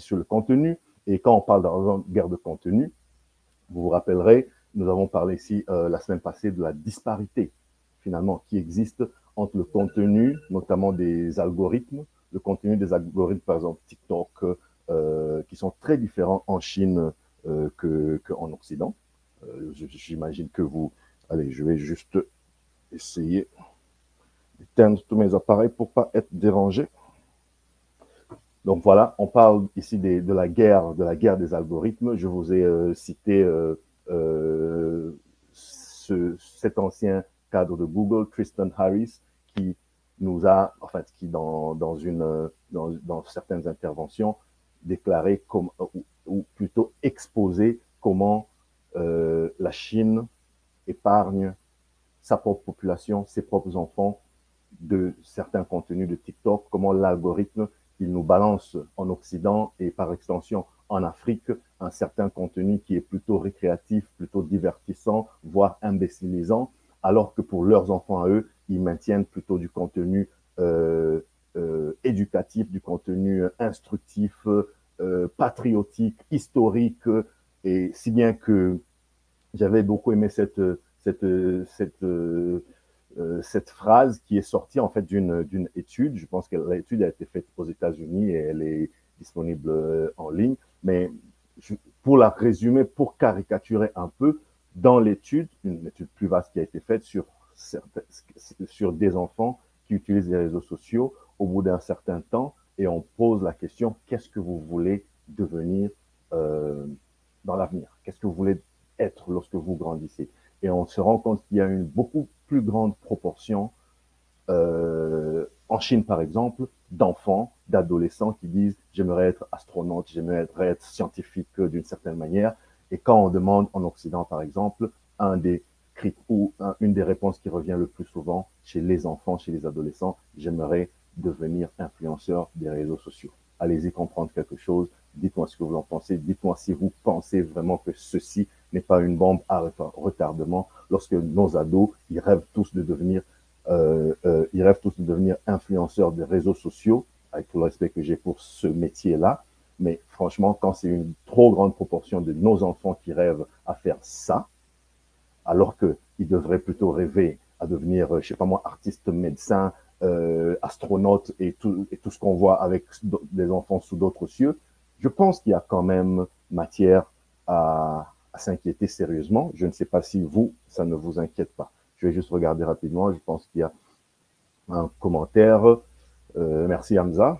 sur le contenu. Et quand on parle de guerre de contenu, vous vous rappellerez, nous avons parlé ici la semaine passée de la disparité, finalement, qui existe entre le contenu, notamment des algorithmes, le contenu des algorithmes, par exemple TikTok, qui sont très différents en Chine qu'en Occident. J'imagine que vous... Allez, je vais juste essayer d'éteindre tous mes appareils pour ne pas être dérangé. Donc voilà, on parle ici de la guerre des algorithmes. Je vous ai cité cet ancien cadre de Google, Tristan Harris, qui nous a, en fait, qui dans certaines interventions, déclaré ou plutôt exposé comment la Chine épargne sa propre population, ses propres enfants de certains contenus de TikTok, comment l'algorithme, il nous balance en Occident et par extension en Afrique un certain contenu qui est plutôt récréatif, plutôt divertissant, voire imbécilisant, alors que pour leurs enfants à eux, ils maintiennent plutôt du contenu éducatif, du contenu instructif, patriotique, historique, et si bien que j'avais beaucoup aimé cette phrase qui est sortie en fait d'une étude. Je pense que l'étude a été faite aux États-Unis et elle est disponible en ligne. Mais pour la résumer, pour caricaturer un peu, dans l'étude, une étude plus vaste qui a été faite sur des enfants qui utilisent les réseaux sociaux au bout d'un certain temps, et on pose la question, qu'est-ce que vous voulez devenir dans l'avenir? Qu'est-ce que vous voulez être lorsque vous grandissez? Et on se rend compte qu'il y a une beaucoup plus grande proportion en Chine, par exemple, d'enfants, d'adolescents qui disent « j'aimerais être astronaute, j'aimerais être scientifique d'une certaine manière ». Et quand on demande en Occident, par exemple, une des réponses qui revient le plus souvent chez les enfants, chez les adolescents, « j'aimerais devenir influenceur des réseaux sociaux ». Allez-y comprendre quelque chose, dites-moi ce que vous en pensez, dites-moi si vous pensez vraiment que ceci n'est pas une bombe à retardement lorsque nos ados, ils rêvent tous de devenir influenceurs des réseaux sociaux, avec tout le respect que j'ai pour ce métier-là. Mais franchement, quand c'est une trop grande proportion de nos enfants qui rêvent à faire ça, alors qu'ils devraient plutôt rêver à devenir, je sais pas moi, artiste, médecin, astronaute et tout ce qu'on voit avec des enfants sous d'autres cieux, je pense qu'il y a quand même matière à s'inquiéter sérieusement. Je ne sais pas si vous, ça ne vous inquiète pas. Je vais juste regarder rapidement. Je pense qu'il y a un commentaire. Merci Hamza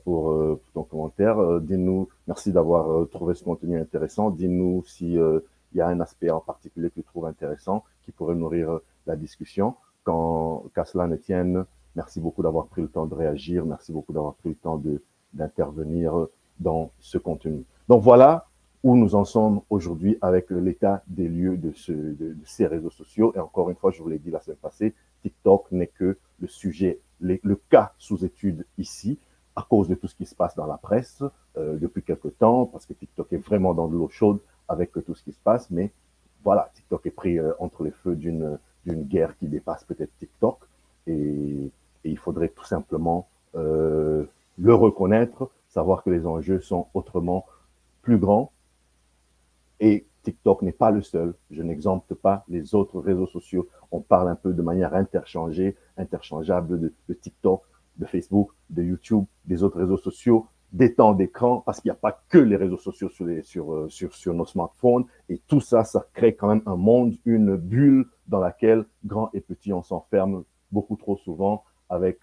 pour ton commentaire. Dis-nous, merci d'avoir trouvé ce contenu intéressant. Dis-nous si il y a un aspect en particulier que tu trouves intéressant qui pourrait nourrir la discussion. Qu'à cela ne tienne, merci beaucoup d'avoir pris le temps de réagir. Merci beaucoup d'avoir pris le temps d'intervenir dans ce contenu. Donc voilà où nous en sommes aujourd'hui avec l'état des lieux de ces réseaux sociaux. Et encore une fois, je vous l'ai dit la semaine passée, TikTok n'est que le sujet, le cas sous étude ici, à cause de tout ce qui se passe dans la presse depuis quelque temps, parce que TikTok est vraiment dans de l'eau chaude avec tout ce qui se passe. Mais voilà, TikTok est pris entre les feux d'une guerre qui dépasse peut-être TikTok. Et il faudrait tout simplement le reconnaître, savoir que les enjeux sont autrement plus grands. Et TikTok n'est pas le seul. Je n'exempte pas les autres réseaux sociaux. On parle un peu de manière interchangeable de TikTok, de Facebook, de YouTube, des autres réseaux sociaux, des temps d'écran, parce qu'il n'y a pas que les réseaux sociaux sur nos smartphones. Et tout ça, ça crée quand même un monde, une bulle dans laquelle, grands et petits, on s'enferme beaucoup trop souvent avec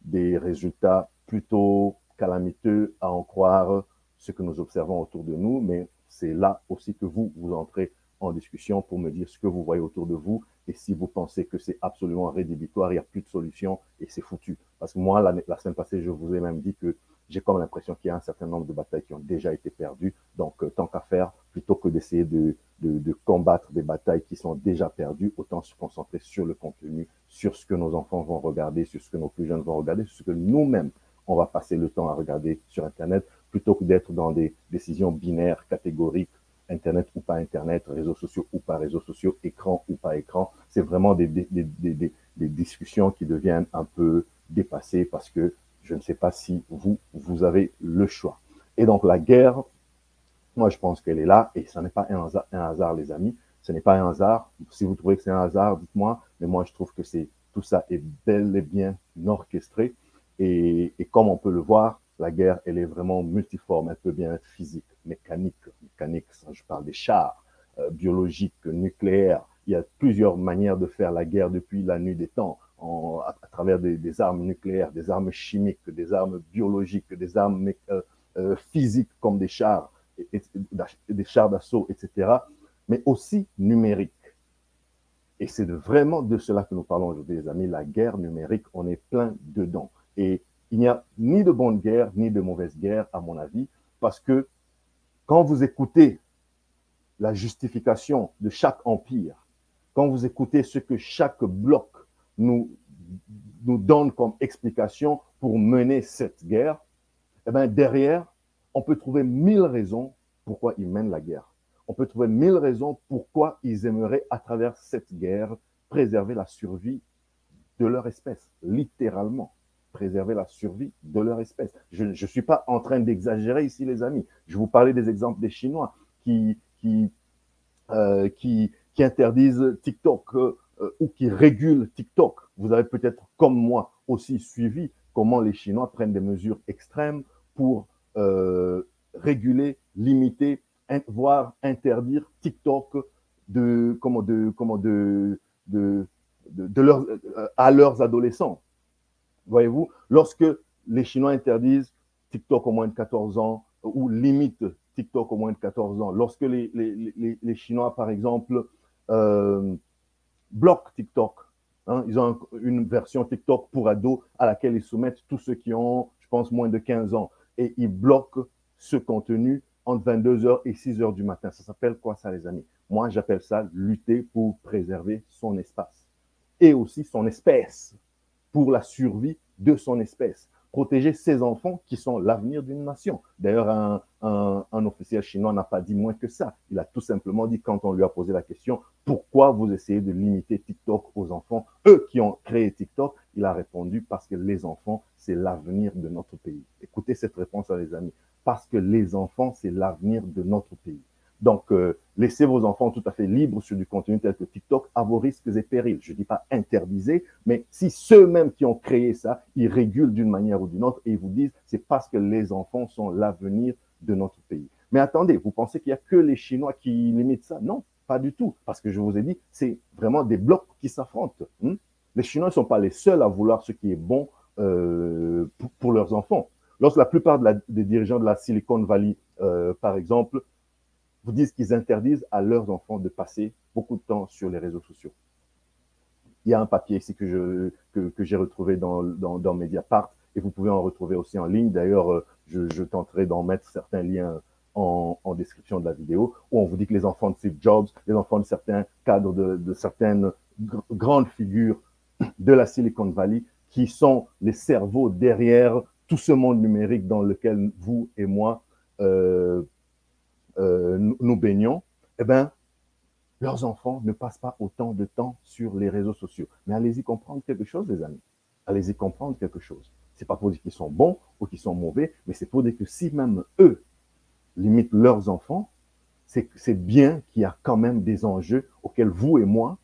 des résultats plutôt calamiteux à en croire ce que nous observons autour de nous. Mais c'est là aussi que vous entrez en discussion pour me dire ce que vous voyez autour de vous et si vous pensez que c'est absolument rédhibitoire, il n'y a plus de solution et c'est foutu. Parce que moi, la semaine passée, je vous ai même dit que j'ai comme l'impression qu'il y a un certain nombre de batailles qui ont déjà été perdues. Donc, tant qu'à faire, plutôt que d'essayer de combattre des batailles qui sont déjà perdues, autant se concentrer sur le contenu, sur ce que nos enfants vont regarder, sur ce que nos plus jeunes vont regarder, sur ce que nous-mêmes, on va passer le temps à regarder sur Internet, plutôt que d'être dans des décisions binaires, catégoriques, Internet ou pas Internet, réseaux sociaux ou pas réseaux sociaux, écran ou pas écran. C'est vraiment des discussions qui deviennent un peu dépassées parce que je ne sais pas si vous avez le choix. Et donc la guerre, moi je pense qu'elle est là, et ce n'est pas un hasard, les amis. Ce n'est pas un hasard. Si vous trouvez que c'est un hasard, dites-moi. Mais moi je trouve que tout ça est bel et bien orchestré. Et comme on peut le voir, la guerre, elle est vraiment multiforme. Elle peut bien être physique, mécanique, je parle des chars, biologiques, nucléaires. Il y a plusieurs manières de faire la guerre depuis la nuit des temps, à travers des armes nucléaires, des armes chimiques, des armes biologiques, des armes physiques comme des chars, des chars d'assaut, etc., mais aussi numériques. Et c'est vraiment de cela que nous parlons aujourd'hui, les amis. La guerre numérique, on est plein dedans. Et il n'y a ni de bonne guerre, ni de mauvaise guerre, à mon avis, parce que quand vous écoutez la justification de chaque empire, quand vous écoutez ce que chaque bloc nous donne comme explication pour mener cette guerre, eh bien, derrière, on peut trouver 1000 raisons pourquoi ils mènent la guerre. On peut trouver 1000 raisons pourquoi ils aimeraient, à travers cette guerre, préserver la survie de leur espèce, littéralement. Préserver la survie de leur espèce. Je ne suis pas en train d'exagérer ici, les amis. Je vous parlais des exemples des Chinois qui interdisent TikTok ou qui régulent TikTok. Vous avez peut-être, comme moi, aussi suivi comment les Chinois prennent des mesures extrêmes pour réguler, limiter, voire interdire TikTok à leurs adolescents. Voyez-vous, lorsque les Chinois interdisent TikTok au moins de 14 ans ou limitent TikTok au moins de 14 ans, lorsque les Chinois, par exemple, bloquent TikTok, hein, ils ont une version TikTok pour ados à laquelle ils soumettent tous ceux qui ont, je pense, moins de 15 ans, et ils bloquent ce contenu entre 22h et 6h du matin. Ça s'appelle quoi ça, les amis? Moi, j'appelle ça lutter pour préserver son espace et aussi son espèce, pour la survie de son espèce. Protéger ses enfants qui sont l'avenir d'une nation. D'ailleurs, un officiel chinois n'a pas dit moins que ça. Il a tout simplement dit, quand on lui a posé la question, pourquoi vous essayez de limiter TikTok aux enfants, eux qui ont créé TikTok, il a répondu, parce que les enfants, c'est l'avenir de notre pays. Écoutez cette réponse, les amis. Parce que les enfants, c'est l'avenir de notre pays. Donc, laissez vos enfants tout à fait libres sur du contenu tel que TikTok à vos risques et périls. Je ne dis pas interdisez, mais si ceux-mêmes qui ont créé ça, ils régulent d'une manière ou d'une autre et ils vous disent c'est parce que les enfants sont l'avenir de notre pays. Mais attendez, vous pensez qu'il n'y a que les Chinois qui limitent ça? Non, pas du tout. Parce que je vous ai dit, c'est vraiment des blocs qui s'affrontent. Les Chinois ne sont pas les seuls à vouloir ce qui est bon pour leurs enfants. Lorsque la plupart des dirigeants de la Silicon Valley, par exemple, vous disent qu'ils interdisent à leurs enfants de passer beaucoup de temps sur les réseaux sociaux. Il y a un papier ici que j'ai retrouvé dans Mediapart et vous pouvez en retrouver aussi en ligne. D'ailleurs, je tenterai d'en mettre certains liens en description de la vidéo où on vous dit que les enfants de Steve Jobs, les enfants de certains cadres de certaines grandes figures de la Silicon Valley qui sont les cerveaux derrière tout ce monde numérique dans lequel vous et moi nous baignons, eh bien, leurs enfants ne passent pas autant de temps sur les réseaux sociaux. Mais allez-y comprendre quelque chose, les amis. Allez-y comprendre quelque chose. Ce n'est pas pour dire qu'ils sont bons ou qu'ils sont mauvais, mais c'est pour dire que si même eux limitent leurs enfants, c'est bien qu'il y a quand même des enjeux auxquels vous et moi,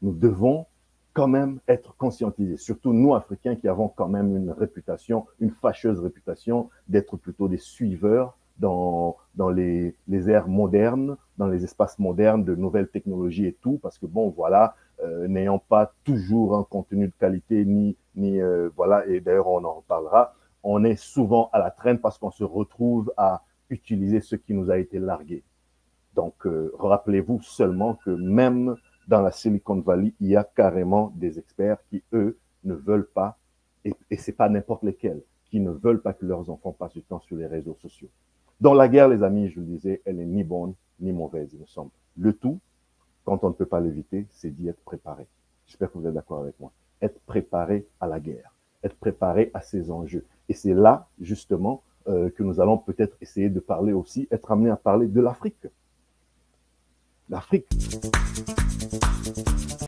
nous devons quand même être conscientisés. Surtout nous, Africains, qui avons quand même une réputation, une fâcheuse réputation d'être plutôt des suiveurs dans les ères modernes, dans les espaces modernes de nouvelles technologies et tout, parce que bon, voilà, n'ayant pas toujours un contenu de qualité, voilà, et d'ailleurs on en reparlera, on est souvent à la traîne parce qu'on se retrouve à utiliser ce qui nous a été largué. Donc, rappelez-vous seulement que même dans la Silicon Valley, il y a carrément des experts qui, eux, ne veulent pas, et ce n'est pas n'importe lesquels, qui ne veulent pas que leurs enfants passent du temps sur les réseaux sociaux. Dans la guerre, les amis, je le disais, elle n'est ni bonne ni mauvaise, il me semble. Le tout, quand on ne peut pas l'éviter, c'est d'y être préparé. J'espère que vous êtes d'accord avec moi. Être préparé à la guerre, être préparé à ces enjeux. Et c'est là, justement, que nous allons peut-être essayer de parler aussi, être amené à parler de l'Afrique. L'Afrique.